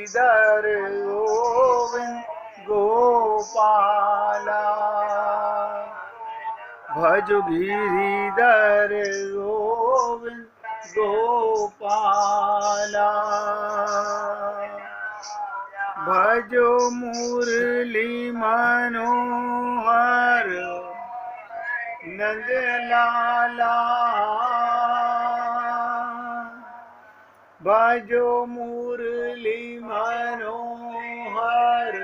गिरिधर गोविंद गोपाला, भज गिरिधर गोविंद गोपाला, भजो मुरली मनोहर नंद लाला, भजो मुरली मनोहर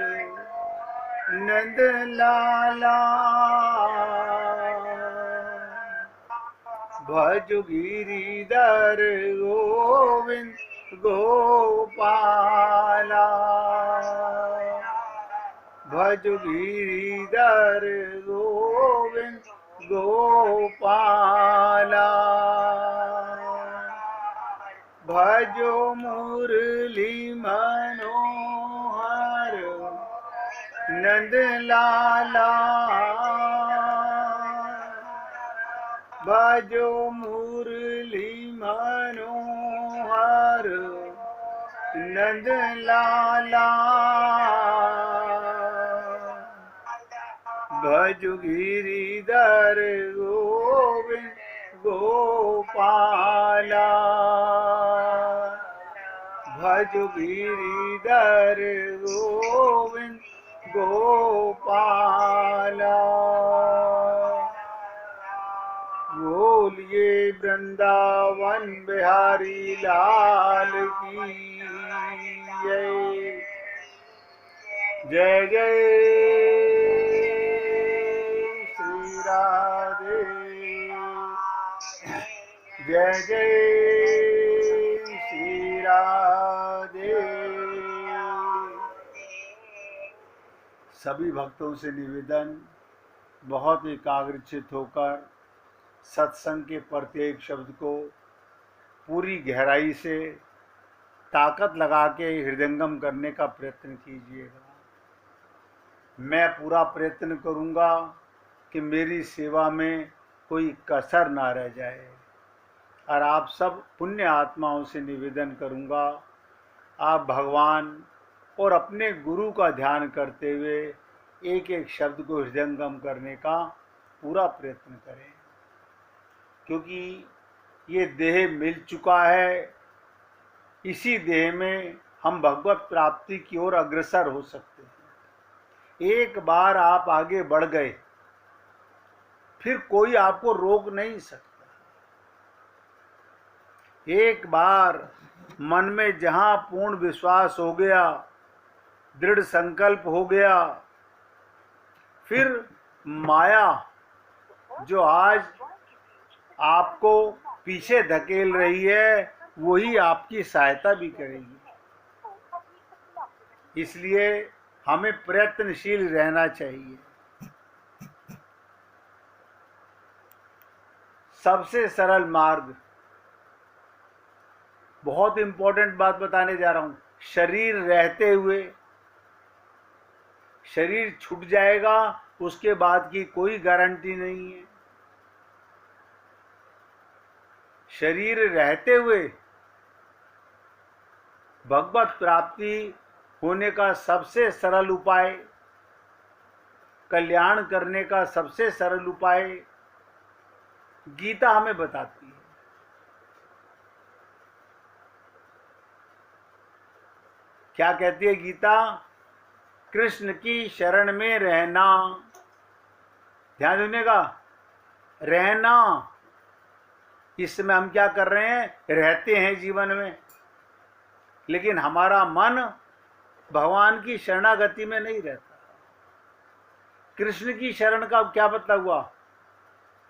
नंद लाला, भज गिरिधर गोविंद गोपाला, भज गिरिधर गोविंद गोपाला, भजो मुरली मनोहर नंद लाला, भजो मुरली मनोहर नंद लाला, भज गिरिधर गोविंद गोपाला, भज गिरिधर गोविंद गोपाला। बोलिए वृंदावन बिहारी लाल की जय। जय जय श्री राधे, जय जय श्री राधे। सभी भक्तों से निवेदन, बहुत एकाग्रचित होकर सत्संग के प्रत्येक शब्द को पूरी गहराई से ताकत लगा के हृदयंगम करने का प्रयत्न कीजिएगा। मैं पूरा प्रयत्न करूंगा कि मेरी सेवा में कोई कसर ना रह जाए। और आप सब पुण्य आत्माओं से निवेदन करूंगा, आप भगवान और अपने गुरु का ध्यान करते हुए एक एक शब्द को हृदयंगम करने का पूरा प्रयत्न करें, क्योंकि ये देह मिल चुका है। इसी देह में हम भगवत प्राप्ति की ओर अग्रसर हो सकते हैं। एक बार आप आगे बढ़ गए, फिर कोई आपको रोक नहीं सकता। एक बार मन में जहां पूर्ण विश्वास हो गया, दृढ़ संकल्प हो गया, फिर माया जो आज आपको पीछे धकेल रही है, वही आपकी सहायता भी करेगी। इसलिए हमें प्रयत्नशील रहना चाहिए। सबसे सरल मार्ग, बहुत इंपॉर्टेंट बात बताने जा रहा हूं। शरीर रहते हुए शरीर छूट जाएगा, उसके बाद की कोई गारंटी नहीं है। शरीर रहते हुए भगवत प्राप्ति होने का सबसे सरल उपाय, कल्याण करने का सबसे सरल उपाय गीता हमें बताती है। क्या कहती है गीता? कृष्ण की शरण में रहना। ध्यान सुनिएगा, रहना। इस समय हम क्या कर रहे हैं? रहते हैं जीवन में, लेकिन हमारा मन भगवान की शरणागति में नहीं रहता। कृष्ण की शरण का क्या मतलब हुआ?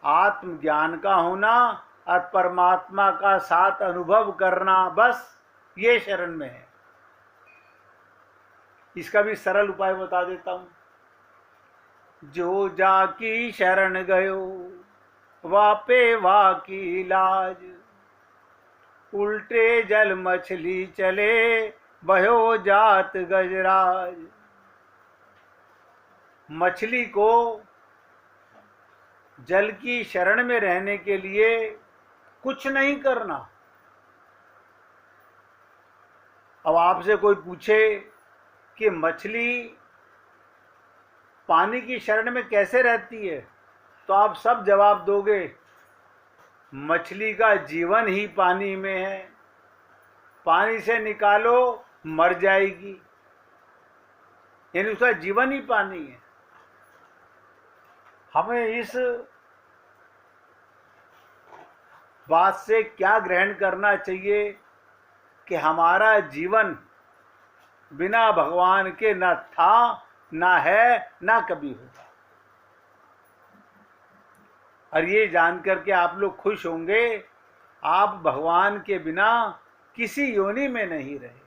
आत्मज्ञान का होना और परमात्मा का साथ अनुभव करना, बस ये शरण में है। इसका भी सरल उपाय बता देता हूं। जो जाकी शरण गयो वापे वाकी लाज, उल्टे जल मछली चले बहो जात गजराज। मछली को जल की शरण में रहने के लिए कुछ नहीं करना, अब आपसे कोई पूछे कि मछली पानी की शरण में कैसे रहती है, तो आप सब जवाब दोगे मछली का जीवन ही पानी में है, पानी से निकालो मर जाएगी, यानी उसका जीवन ही पानी है। हमें इस बात से क्या ग्रहण करना चाहिए कि हमारा जीवन बिना भगवान के न था, ना है, ना कभी होगा। और ये जानकर के आप लोग खुश होंगे, आप भगवान के बिना किसी योनि में नहीं रहे।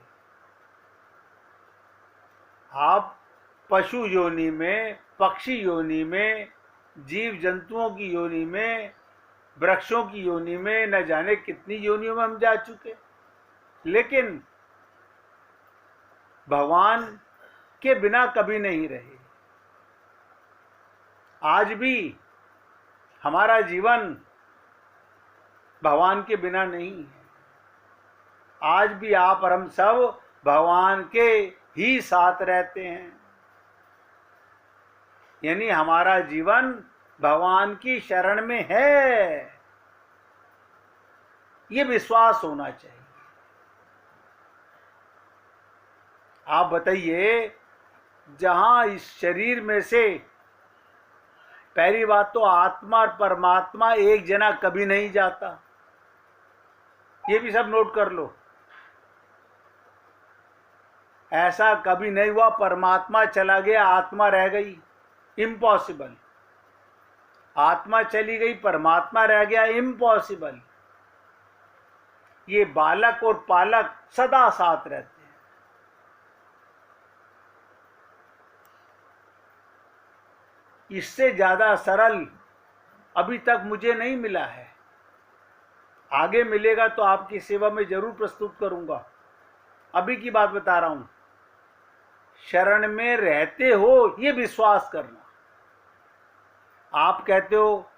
आप पशु योनि में, पक्षी योनि में, जीव जंतुओं की योनि में, वृक्षों की योनि में, न जाने कितनी योनियों में हम जा चुके, लेकिन भगवान के बिना कभी नहीं रहे। आज भी हमारा जीवन भगवान के बिना नहीं है। आज भी आप और हम सब भगवान के ही साथ रहते हैं, यानी हमारा जीवन भगवान की शरण में है, ये विश्वास होना चाहिए। आप बताइए, जहां इस शरीर में से पहली बात तो आत्मा और परमात्मा एक जना कभी नहीं जाता, ये भी सब नोट कर लो। ऐसा कभी नहीं हुआ परमात्मा चला गया आत्मा रह गई, इम्पॉसिबल। आत्मा चली गई परमात्मा रह गया, इम्पॉसिबल। ये बालक और पालक सदा साथ रहते हैं। इससे ज्यादा सरल अभी तक मुझे नहीं मिला है, आगे मिलेगा तो आपकी सेवा में जरूर प्रस्तुत करूंगा। अभी की बात बता रहा हूं, शरण में रहते हो ये विश्वास करना। आप कहते हो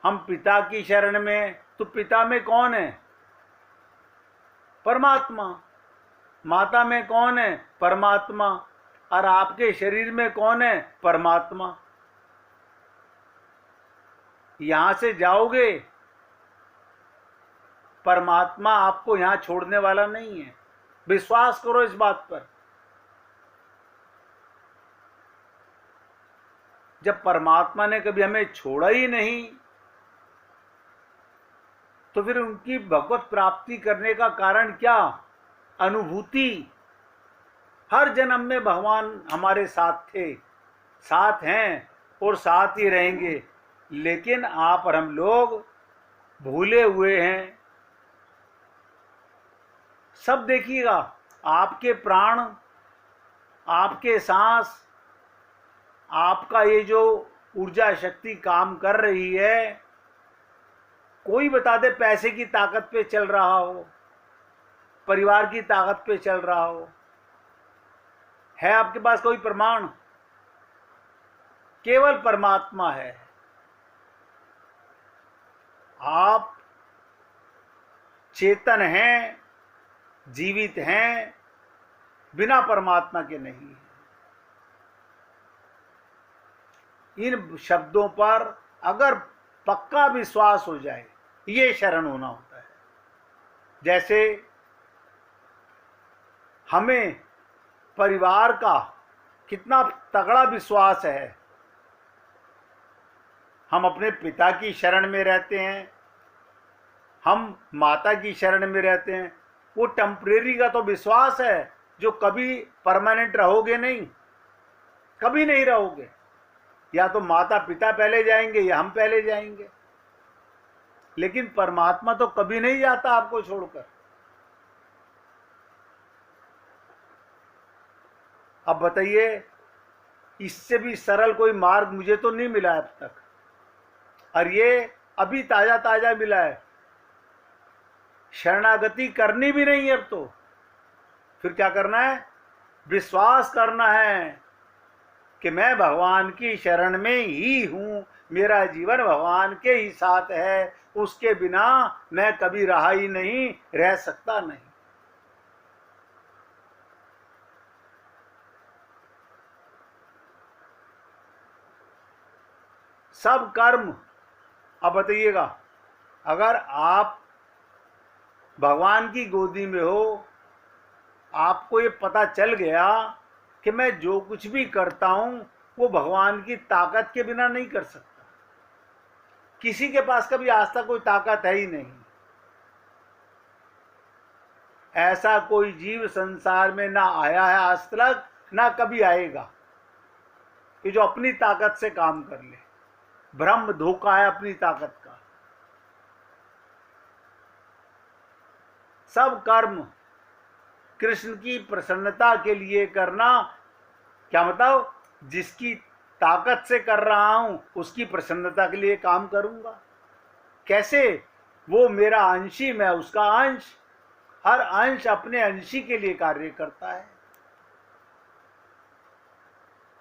हम पिता की शरण में, तो पिता में कौन है? परमात्मा। माता में कौन है? परमात्मा। और आपके शरीर में कौन है? परमात्मा। यहां से जाओगे, परमात्मा आपको यहां छोड़ने वाला नहीं है, विश्वास करो इस बात पर। जब परमात्मा ने कभी हमें छोड़ा ही नहीं, तो फिर उनकी भगवत प्राप्ति करने का कारण क्या? अनुभूति। हर जन्म में भगवान हमारे साथ थे, साथ हैं और साथ ही रहेंगे, लेकिन आप और हम लोग भूले हुए हैं। सब देखिएगा, आपके प्राण, आपके सांस, आपका ये जो ऊर्जा शक्ति काम कर रही है, कोई बता दे पैसे की ताकत पे चल रहा हो, परिवार की ताकत पे चल रहा हो? है आपके पास कोई प्रमाण? केवल परमात्मा है। आप चेतन हैं, जीवित हैं, बिना परमात्मा के नहीं। इन शब्दों पर अगर पक्का विश्वास हो जाए, ये शरण होना होता है। जैसे हमें परिवार का कितना तगड़ा विश्वास है, हम अपने पिता की शरण में रहते हैं, हम माता की शरण में रहते हैं। वो टेम्परेरी का तो विश्वास है, जो कभी परमानेंट रहोगे नहीं, कभी नहीं रहोगे। या तो माता पिता पहले जाएंगे या हम पहले जाएंगे, लेकिन परमात्मा तो कभी नहीं जाता आपको छोड़कर। अब बताइए, इससे भी सरल कोई मार्ग मुझे तो नहीं मिला अब तक, और ये अभी ताजा ताजा मिला है। शरणागति करनी भी नहीं है अब तो, फिर क्या करना है? विश्वास करना है कि मैं भगवान की शरण में ही हूं, मेरा जीवन भगवान के ही साथ है, उसके बिना मैं कभी रहा ही नहीं, रह सकता नहीं। सब कर्म। अब बताइएगा, अगर आप भगवान की गोदी में हो, आपको ये पता चल गया कि मैं जो कुछ भी करता हूं वो भगवान की ताकत के बिना नहीं कर सकता। किसी के पास कभी आज तक कोई ताकत है ही नहीं। ऐसा कोई जीव संसार में ना आया है आज तक, ना कभी आएगा, कि जो अपनी ताकत से काम कर ले। ब्रह्म धोखा है अपनी ताकत का। सब कर्म कृष्ण की प्रसन्नता के लिए करना। क्या मतलब? जिसकी ताकत से कर रहा हूं उसकी प्रसन्नता के लिए काम करूंगा। कैसे? वो मेरा अंशी, मैं उसका अंश। हर अंश अपने अंशी के लिए कार्य करता है।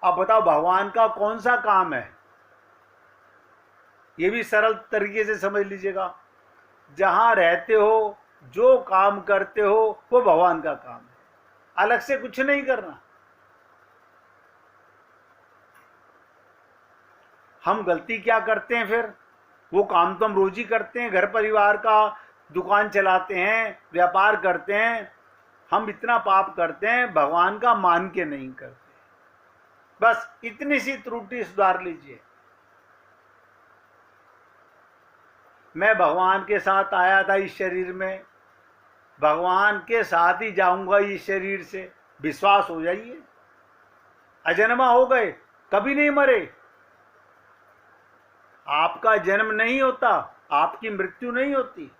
अब बताओ, भगवान का कौन सा काम है? ये भी सरल तरीके से समझ लीजिएगा। जहां रहते हो, जो काम करते हो, वो भगवान का काम है, अलग से कुछ नहीं करना। हम गलती क्या करते हैं फिर? वो काम तो हम रोज ही करते हैं, घर परिवार का, दुकान चलाते हैं, व्यापार करते हैं। हम इतना पाप करते हैं, भगवान का मान के नहीं करते। बस इतनी सी त्रुटि सुधार लीजिए। मैं भगवान के साथ आया था इस शरीर में, भगवान के साथ ही जाऊंगा इस शरीर से, विश्वास हो जाइए। अजन्मा हो गए, कभी नहीं मरे। आपका जन्म नहीं होता, आपकी मृत्यु नहीं होती।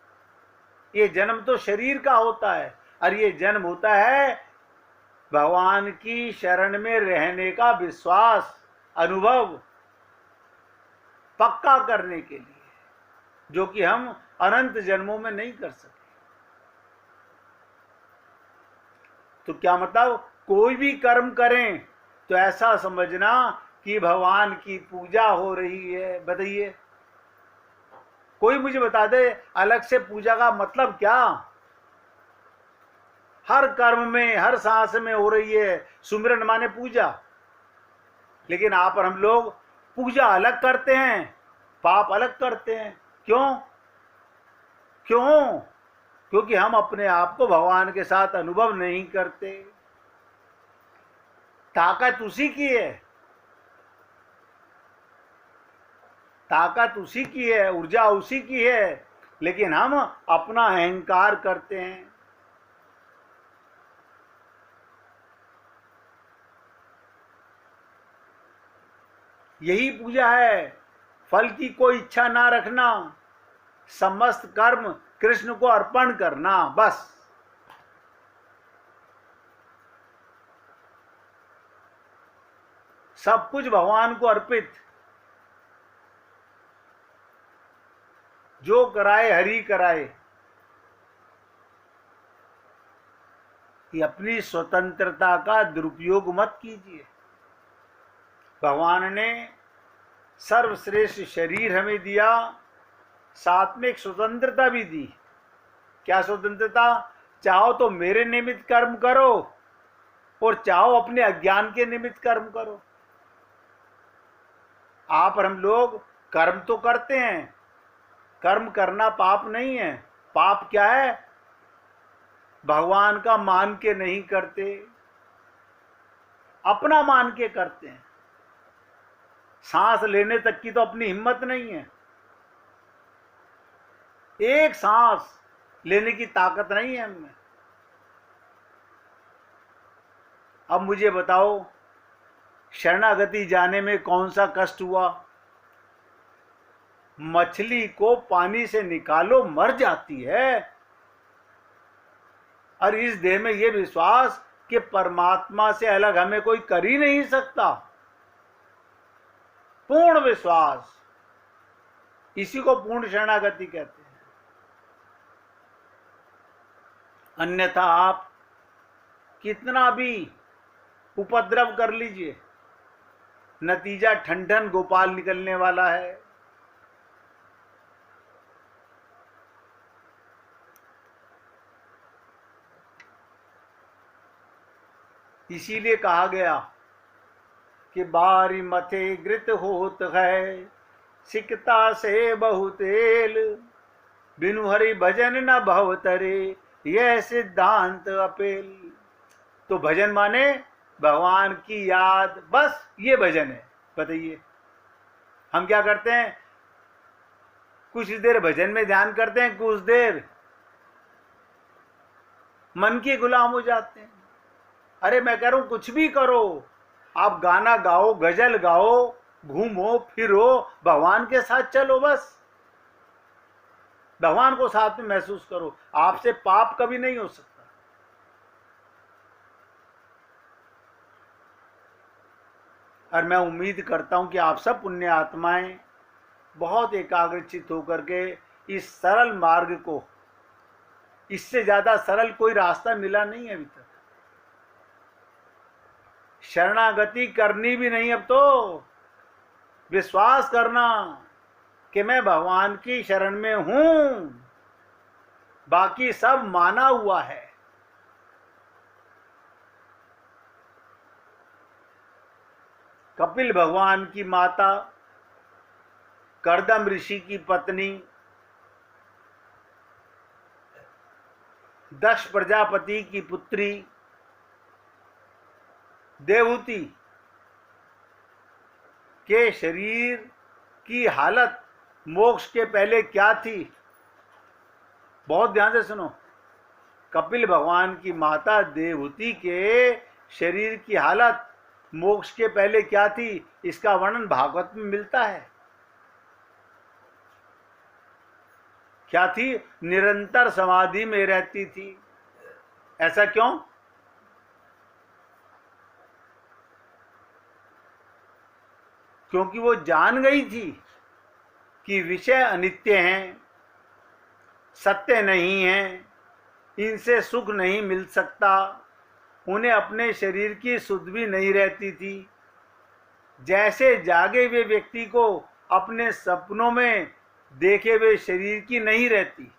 ये जन्म तो शरीर का होता है, और ये जन्म होता है भगवान की शरण में रहने का विश्वास, अनुभव पक्का करने के लिए, जो कि हम अनंत जन्मों में नहीं कर सके। तो क्या मतलब? कोई भी कर्म करें तो ऐसा समझना कि भगवान की पूजा हो रही है। बताइए, कोई मुझे बता दे अलग से पूजा का मतलब क्या? हर कर्म में, हर सांस में हो रही है सुमिरन, माने पूजा। लेकिन आप और हम लोग पूजा अलग करते हैं, पाप अलग करते हैं। क्यों? क्यों? क्योंकि हम अपने आप को भगवान के साथ अनुभव नहीं करते। ताकत उसी की है, ताकत उसी की है, ऊर्जा उसी की है, लेकिन हम अपना अहंकार करते हैं। यही पूजा है। फल की कोई इच्छा ना रखना, समस्त कर्म कृष्ण को अर्पण करना, बस। सब कुछ भगवान को अर्पित। जो कराए हरि कराए। कि अपनी स्वतंत्रता का दुरुपयोग मत कीजिए। भगवान ने सर्वश्रेष्ठ शरीर हमें दिया, साथ में एक स्वतंत्रता भी दी। क्या स्वतंत्रता? चाहो तो मेरे निमित्त कर्म करो, और चाहो अपने अज्ञान के निमित्त कर्म करो। आप और हम लोग कर्म तो करते हैं, कर्म करना पाप नहीं है। पाप क्या है? भगवान का मान के नहीं करते, अपना मान के करते हैं। सांस लेने तक की तो अपनी हिम्मत नहीं है, एक सांस लेने की ताकत नहीं है हमें। अब मुझे बताओ, शरणागति जाने में कौन सा कष्ट हुआ? मछली को पानी से निकालो मर जाती है, और इस देह में यह विश्वास कि परमात्मा से अलग हमें कोई कर ही नहीं सकता। पूर्ण विश्वास, इसी को पूर्ण शरणागति कहते हैं। अन्यथा आप कितना भी उपद्रव कर लीजिए, नतीजा ठंडन गोपाल निकलने वाला है। इसीलिए कहा गया कि बारी मथे घृत होत है, सिकता से बहु तेल, बिनु हरि भजन न भव तरे, यह सिद्धांत अपेल। तो भजन माने भगवान की याद, बस ये भजन है। बताइए हम क्या करते हैं? कुछ देर भजन में ध्यान करते हैं, कुछ देर मन के गुलाम हो जाते हैं। अरे मैं कह रहा हूं कुछ भी करो, आप गाना गाओ, गजल गाओ, घूमो फिरो, भगवान के साथ चलो, बस भगवान को साथ में महसूस करो। आपसे पाप कभी नहीं हो सकता। और मैं उम्मीद करता हूं कि आप सब पुण्य आत्माएं बहुत एकाग्रचित होकर के इस सरल मार्ग को, इससे ज्यादा सरल कोई रास्ता मिला नहीं है अभी तक। शरणागति करनी भी नहीं, अब तो विश्वास करना कि मैं भगवान की शरण में हूं, बाकी सब माना हुआ है। कपिल भगवान की माता, कर्दम ऋषि की पत्नी, दक्ष प्रजापति की पुत्री देवहूति के शरीर की हालत मोक्ष के पहले क्या थी? बहुत ध्यान से सुनो। कपिल भगवान की माता देवहूति के शरीर की हालत मोक्ष के पहले क्या थी? इसका वर्णन भागवत में मिलता है। क्या थी? निरंतर समाधि में रहती थी। ऐसा क्यों? क्योंकि वो जान गई थी कि विषय अनित्य हैं, सत्य नहीं हैं, इनसे सुख नहीं मिल सकता। उन्हें अपने शरीर की सुध भी नहीं रहती थी। जैसे जागे हुए व्यक्ति को अपने सपनों में देखे हुए शरीर की नहीं रहती।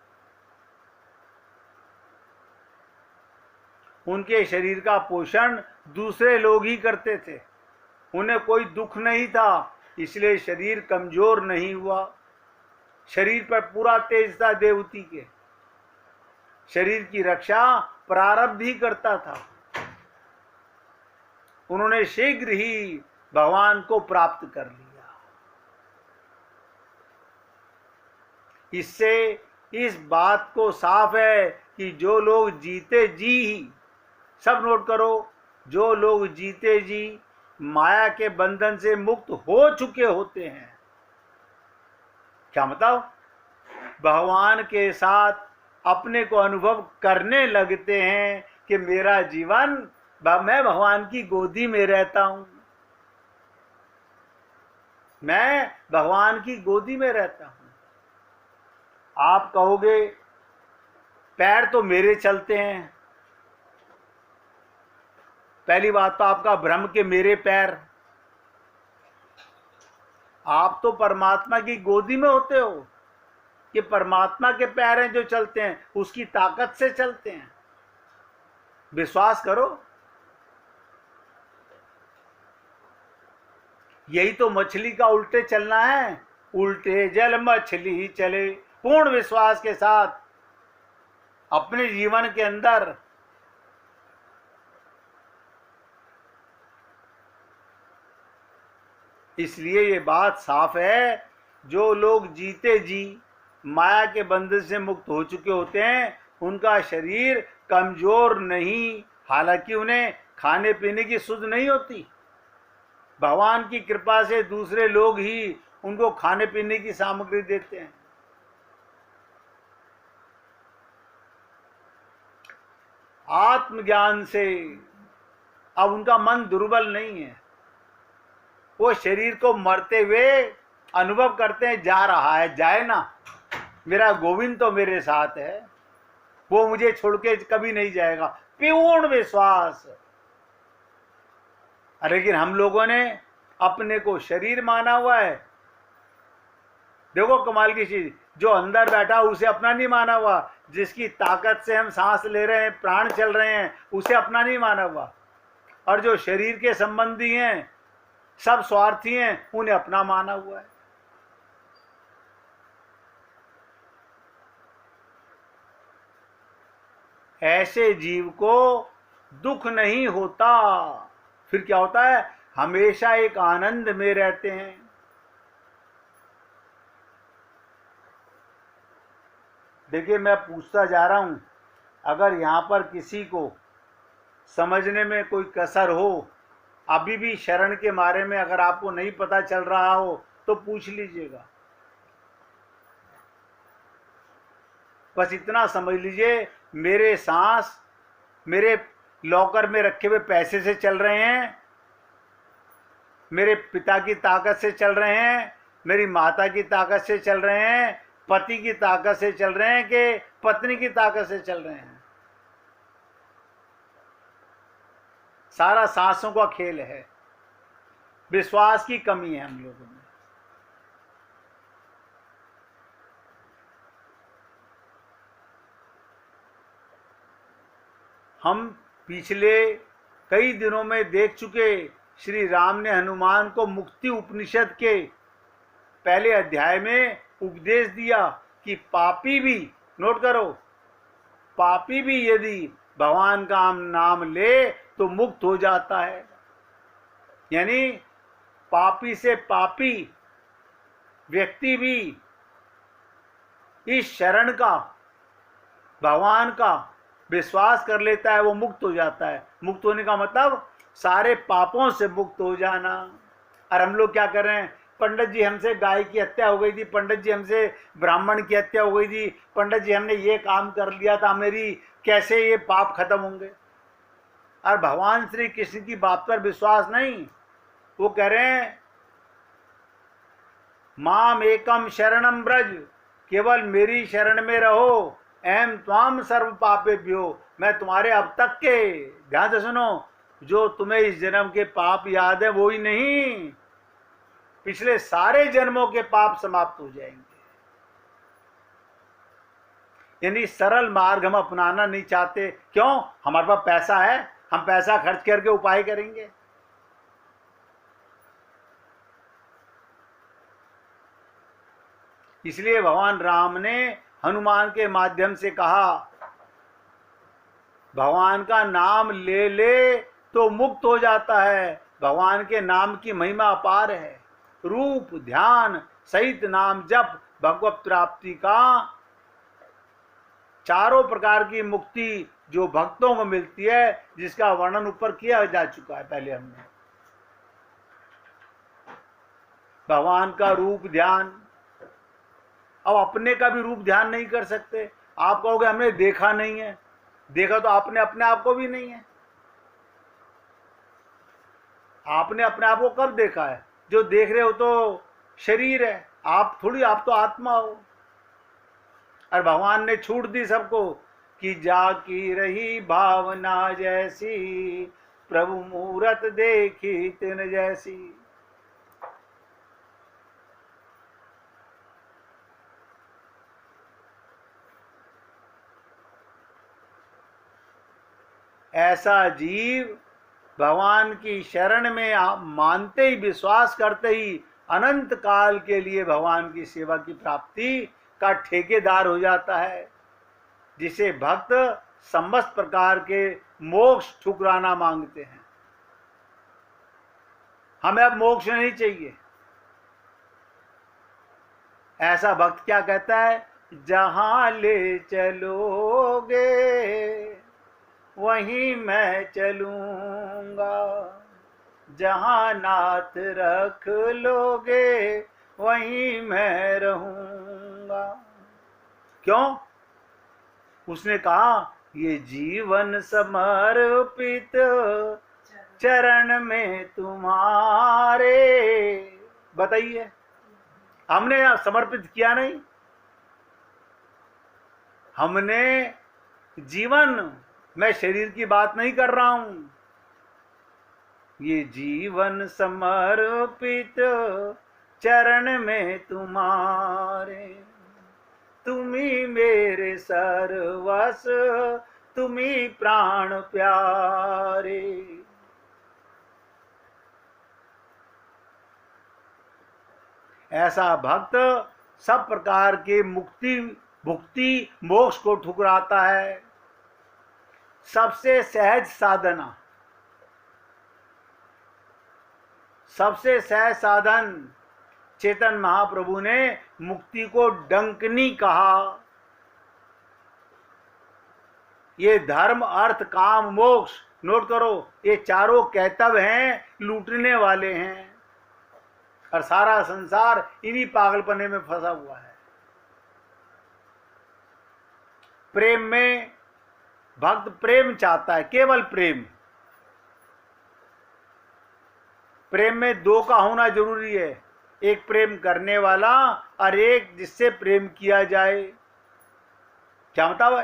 उनके शरीर का पोषण दूसरे लोग ही करते थे। उन्हें कोई दुख नहीं था, इसलिए शरीर कमजोर नहीं हुआ। शरीर पर पूरा तेज था देवहूति के। शरीर की रक्षा प्रारब्ध ही करता था। उन्होंने शीघ्र ही भगवान को प्राप्त कर लिया। इससे इस बात को साफ है कि जो लोग जीते जी ही, सब नोट करो, जो लोग जीते जी माया के बंधन से मुक्त हो चुके होते हैं। क्या मतलब? भगवान के साथ अपने को अनुभव करने लगते हैं कि मेरा जीवन, मैं भगवान की गोदी में रहता हूं, मैं भगवान की गोदी में रहता हूं। आप कहोगे पैर तो मेरे चलते हैं। पहली बात तो आपका भ्रम के मेरे पैर। आप तो परमात्मा की गोदी में होते हो कि परमात्मा के पैर हैं जो चलते हैं, उसकी ताकत से चलते हैं। विश्वास करो। यही तो मछली का उल्टे चलना है। उल्टे जल मछली चले। पूर्ण विश्वास के साथ अपने जीवन के अंदर इसलिए ये बात साफ है, जो लोग जीते जी माया के बंधन से मुक्त हो चुके होते हैं, उनका शरीर कमजोर नहीं, हालांकि उन्हें खाने पीने की सुध नहीं होती। भगवान की कृपा से दूसरे लोग ही उनको खाने पीने की सामग्री देते हैं। आत्मज्ञान से अब उनका मन दुर्बल नहीं है। वो शरीर को मरते हुए अनुभव करते हैं, जा रहा है, जाए ना, मेरा गोविंद तो मेरे साथ है, वो मुझे छोड़ के कभी नहीं जाएगा। पूर्ण विश्वास। लेकिन हम लोगों ने अपने को शरीर माना हुआ है। देखो कमाल की चीज, जो अंदर बैठा उसे अपना नहीं माना हुआ। जिसकी ताकत से हम सांस ले रहे हैं, प्राण चल रहे हैं, उसे अपना नहीं माना हुआ। और जो शरीर के संबंधी हैं, सब स्वार्थी हैं, उन्हें अपना माना हुआ है। ऐसे जीव को दुख नहीं होता। फिर क्या होता है? हमेशा एक आनंद में रहते हैं। देखिए, मैं पूछता जा रहा हूं, अगर यहां पर किसी को समझने में कोई कसर हो, अभी भी शरण के बारे में अगर आपको नहीं पता चल रहा हो तो पूछ लीजिएगा। बस इतना समझ लीजिए, मेरे सांस मेरे लॉकर में रखे हुए पैसे से चल रहे हैं, मेरे पिता की ताकत से चल रहे हैं, मेरी माता की ताकत से चल रहे हैं, पति की ताकत से चल रहे हैं कि पत्नी की ताकत से चल रहे हैं? सारा सांसों का खेल है। विश्वास की कमी है हम लोगों में। हम पिछले कई दिनों में देख चुके, श्री राम ने हनुमान को मुक्ति उपनिषद के पहले अध्याय में उपदेश दिया कि पापी भी, नोट करो, पापी भी यदि भगवान का नाम ले तो मुक्त हो जाता है। यानी पापी से पापी व्यक्ति भी इस शरण का, भगवान का विश्वास कर लेता है, वो मुक्त हो जाता है। मुक्त होने का मतलब सारे पापों से मुक्त हो जाना। और हम लोग क्या कर रहे हैं? पंडित जी, हमसे गाय की हत्या हो गई थी, पंडित जी हमसे ब्राह्मण की हत्या हो गई थी, पंडित जी हमने ये काम कर लिया था, मेरी कैसे ये पाप खत्म होंगे? और भगवान श्री कृष्ण की बात पर विश्वास नहीं। वो कह रहे हैं माम एकम शरणम ब्रज, केवल मेरी शरण में रहो, एम त्वाम सर्व पापेभ्यो, मैं तुम्हारे अब तक के, ध्यान से सुनो, जो तुम्हें इस जन्म के पाप याद है वो ही नहीं, पिछले सारे जन्मों के पाप समाप्त हो जाएंगे। यानी सरल मार्ग हम अपनाना नहीं चाहते। क्यों? हमारे पास पैसा है, हम पैसा खर्च करके उपाय करेंगे। इसलिए भगवान राम ने हनुमान के माध्यम से कहा, भगवान का नाम ले ले तो मुक्त हो जाता है। भगवान के नाम की महिमा अपार है। रूप ध्यान सहित नाम जप भगवत प्राप्ति का, चारों प्रकार की मुक्ति जो भक्तों को मिलती है, जिसका वर्णन ऊपर किया जा चुका है पहले हमने। भगवान का रूप ध्यान, अब अपने का भी रूप ध्यान नहीं कर सकते। आप कहोगे हमने देखा नहीं है, देखा तो आपने अपने आप को भी नहीं है। आपने अपने आप को कब देखा है? जो देख रहे हो तो शरीर है, आप थोड़ी, आप तो आत्मा हो। और भगवान ने छूट दी सबको कि जाकी रही भावना जैसी, प्रभु मूरत देखी तिन जैसी। ऐसा जीव भगवान की शरण में मानते ही, विश्वास करते ही अनंत काल के लिए भगवान की सेवा की प्राप्ति का ठेकेदार हो जाता है, जिसे भक्त समस्त प्रकार के मोक्ष ठुकराना मांगते हैं। हमें अब मोक्ष नहीं चाहिए। ऐसा भक्त क्या कहता है? जहां ले चलोगे वहीं मैं चलूंगा, जहां नाथ रख लोगे वहीं मैं रहूंगा। क्यों? उसने कहा ये जीवन समर्पित चरण में तुम्हारे। बताइए, हमने समर्पित किया नहीं? हमने जीवन, मैं शरीर की बात नहीं कर रहा हूं, ये जीवन समर्पित चरण में तुम्हारे, तुम्ही मेरे सर्वस, तुम्ही प्राण प्यारे। ऐसा भक्त सब प्रकार के मुक्ति, भुक्ति, मोक्ष को ठुकराता है। सबसे सहज साधना, सबसे सहज साधन चेतन महाप्रभु ने मुक्ति को डंकनी कहा। ये धर्म अर्थ काम मोक्ष, नोट करो, ये चारों कहतव हैं, लूटने वाले हैं, और सारा संसार इन्हीं पागलपने में फंसा हुआ है। प्रेम में भक्त प्रेम चाहता है, केवल प्रेम। प्रेम में दो का होना जरूरी है, एक प्रेम करने वाला और एक जिससे प्रेम किया जाए। क्या बताओ?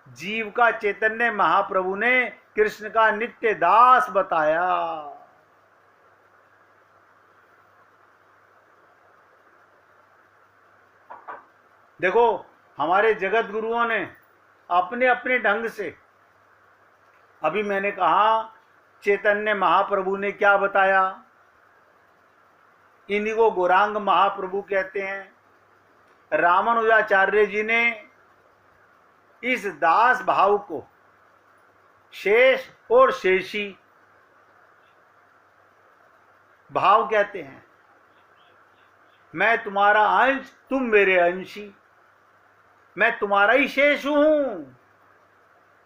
जीव का चैतन्य महाप्रभु ने कृष्ण का नित्य दास बताया। देखो, हमारे जगत गुरुओं ने अपने अपने ढंग से, अभी मैंने कहा चैतन्य महाप्रभु ने क्या बताया, इन्हीं को गौरांग महाप्रभु कहते हैं। रामानुजाचार्य जी ने इस दास भाव को शेष और शेषी भाव कहते हैं। मैं तुम्हारा अंश, तुम मेरे अंशी, मैं तुम्हारा ही शेष हूं,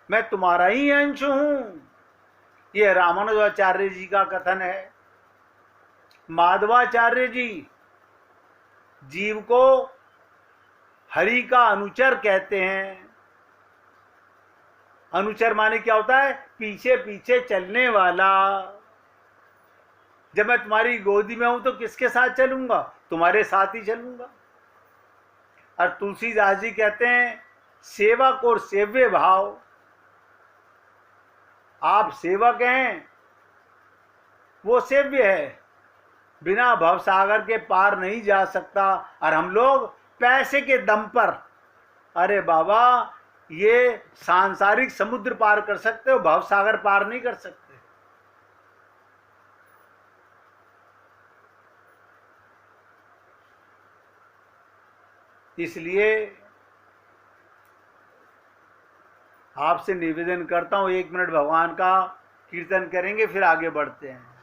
मैं तुम्हारा ही अंश हूं। यह रामानुजाचार्य जी का कथन है। माधवाचार्य जी जीव को हरि का अनुचर कहते हैं। अनुचर माने क्या होता है? पीछे पीछे चलने वाला। जब मैं तुम्हारी गोदी में हूं तो किसके साथ चलूंगा? तुम्हारे साथ ही चलूंगा। और तुलसीदास जी कहते हैं सेवक और सेव्य भाव। आप सेवक हैं, वो सेव्य है, बिना भवसागर के पार नहीं जा सकता। और हम लोग पैसे के दम पर, अरे बाबा ये सांसारिक समुद्र पार कर सकते हो, भवसागर पार नहीं कर सकते। इसलिए आपसे निवेदन करता हूं, 1 मिनट भगवान का कीर्तन करेंगे, फिर आगे बढ़ते हैं।